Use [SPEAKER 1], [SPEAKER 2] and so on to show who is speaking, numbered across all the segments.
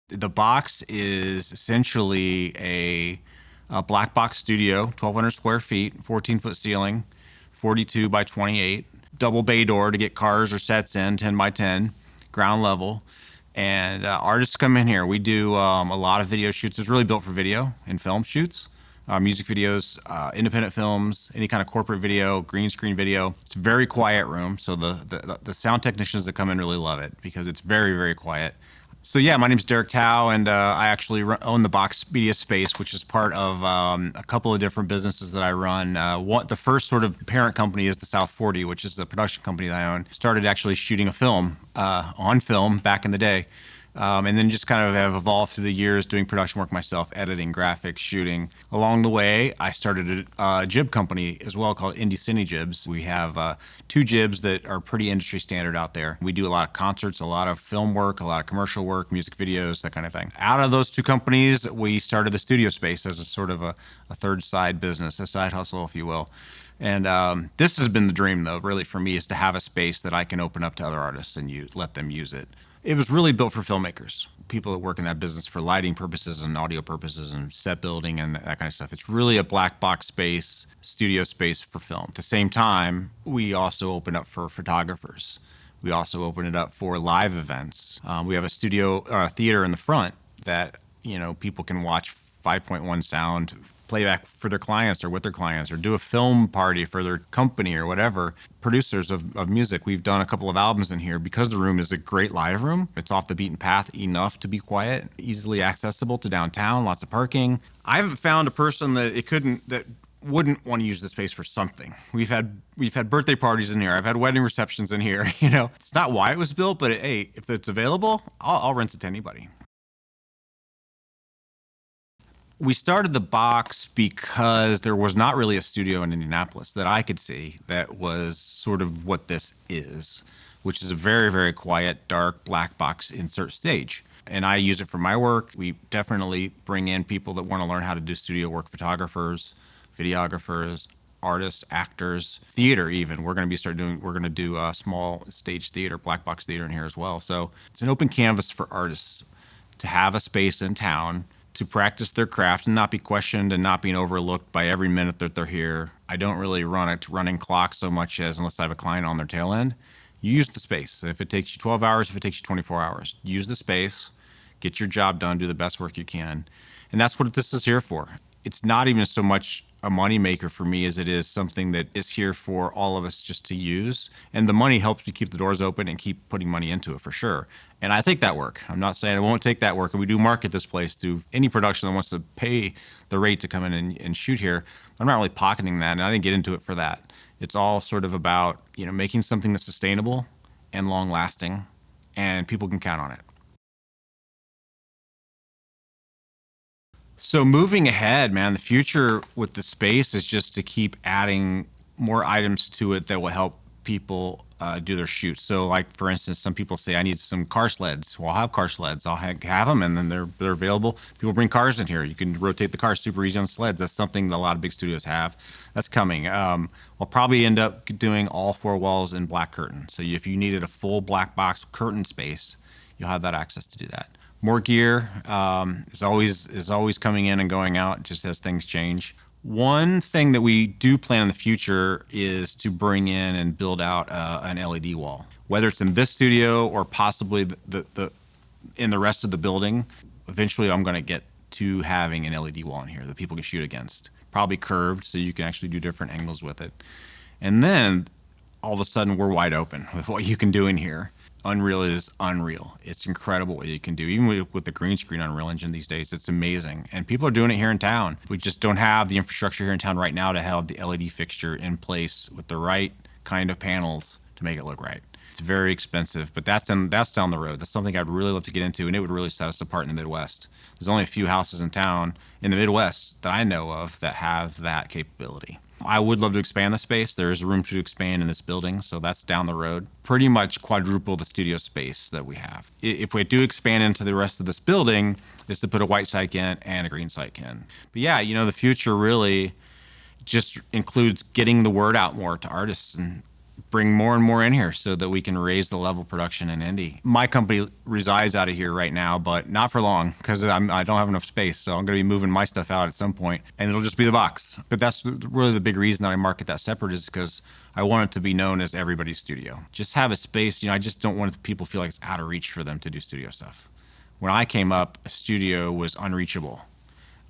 [SPEAKER 1] The box is essentially a black box studio, 1,200 square feet, 14-foot ceiling, 42 by 28, double bay door to get cars or sets in, 10 by 10, ground level. And artists come in here. We do a lot of video shoots. It's really built for video and film shoots, music videos, independent films, any kind of corporate video, green screen video. It's a very quiet room, so the sound technicians that come in really love it because it's very, very quiet. So yeah, my name's Derek Tao, and I actually own the Box Media Space, which is part of a couple of different businesses that I run. The first sort of parent company is the South 40, which is the production company that I own. Started actually shooting a film on film back in the day. And then just kind of have evolved through the years doing production work myself, editing, graphics, shooting. Along the way, I started a jib company as well called Indianapolis Jibs. We have 2 jibs that are pretty industry standard out there. We do a lot of concerts, a lot of film work, a lot of commercial work, music videos, that kind of thing. Out of those 2 companies, we started the studio space as a sort of a third side business, a side hustle, if you will. And this has been the dream, though, really, for me, is to have a space that I can open up to other artists and let them use it. It was really built for filmmakers, people that work in that business for lighting purposes and audio purposes and set building and that kind of stuff. It's really a black box space, studio space for film. At the same time, we also open up for photographers. We also open it up for live events. We have a studio theater in the front that people can watch 5.1 sound playback for their clients or with their clients, or do a film party for their company or whatever. Producers of music, we've done a couple of albums in here because the room is a great live room. It's off the beaten path enough to be quiet, easily accessible to downtown, lots of parking. I haven't found a person that wouldn't want to use the space for something. We've had birthday parties in here. I've had wedding receptions in here. It's not why it was built, but hey, if it's available, I'll rent it to anybody. We started the box because there was not really a studio in Indianapolis that I could see that was sort of what this is, which is a very, very quiet, dark, black box insert stage. And I use it for my work. We definitely bring in people that want to learn how to do studio work, photographers, videographers, artists, actors, theater even. We're going to do a small stage theater, black box theater in here as well. So it's an open canvas for artists to have a space in town to practice their craft and not be questioned and not being overlooked by every minute that they're here. I don't really run a running clock so much as unless I have a client on their tail end. You use the space. If it takes you 12 hours, if it takes you 24 hours, use the space, get your job done, do the best work you can. And that's what this is here for. It's not even so much a money maker for me as it is something that is here for all of us just to use. And the money helps me keep the doors open and keep putting money into it for sure. And I take that work. I'm not saying I won't take that work. And we do market this place to any production that wants to pay the rate to come in and shoot here. I'm not really pocketing that, and I didn't get into it for that. It's all sort of about, making something that's sustainable and long lasting, and people can count on it. So moving ahead, man, the future with the space is just to keep adding more items to it that will help people do their shoots. So like, for instance, some people say, I need some car sleds. Well, I'll have car sleds. I'll have them, and then they're available. People bring cars in here. You can rotate the cars super easy on sleds. That's something that a lot of big studios have. That's coming. We'll probably end up doing all 4 walls in black curtain. So if you needed a full black box curtain space, you'll have that access to do that. More gear is always coming in and going out just as things change. One thing that we do plan in the future is to bring in and build out an LED wall, whether it's in this studio or possibly in the rest of the building. Eventually, I'm going to get to having an LED wall in here that people can shoot against, probably curved so you can actually do different angles with it. And then all of a sudden, we're wide open with what you can do in here. Unreal is unreal. It's incredible what you can do. Even with the green screen Unreal Engine these days, it's amazing. And people are doing it here in town. We just don't have the infrastructure here in town right now to have the LED fixture in place with the right kind of panels to make it look right. It's very expensive, but that's down the road. That's something I'd really love to get into, and it would really set us apart in the Midwest. There's only a few houses in town in the Midwest that I know of that have that capability. I would love to expand the space. There is room to expand in this building, so that's down the road. Pretty much quadruple the studio space that we have. If we do expand into the rest of this building, is to put a white cyc in and a green cyc in. But yeah, the future really just includes getting the word out more to artists and bring more and more in here so that we can raise the level of production in Indy. My company resides out of here right now, but not for long because I don't have enough space. So I'm going to be moving my stuff out at some point, and it'll just be the box. But that's really the big reason that I market that separate, is because I want it to be known as everybody's studio. Just have a space. I just don't want people to feel like it's out of reach for them to do studio stuff. When I came up, a studio was unreachable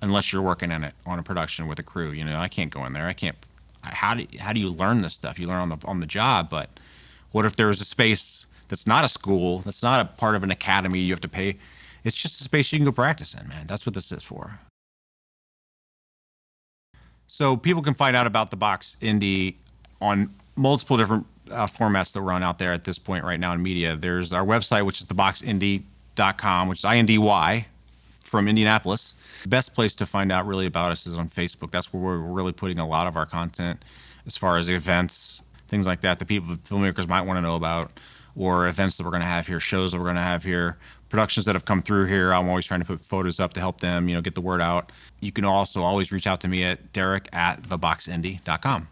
[SPEAKER 1] unless you're working in it on a production with a crew. I can't go in there. I can't. How do you learn this stuff? You learn on the job. But what if there was a space that's not a school, that's not a part of an academy you have to pay? It's just a space you can go practice in, man. That's what this is for. So people can find out about the Box Indy on multiple different formats that run out there at this point right now in media. There's our website, which is theboxindy.com, which is INDY, from Indianapolis. The best place to find out really about us is on Facebook. That's where we're really putting a lot of our content as far as events, things like that people, filmmakers might want to know about, or events that we're going to have here, shows that we're going to have here, productions that have come through here. I'm always trying to put photos up to help them, get the word out. You can also always reach out to me at derek@theboxindy.com.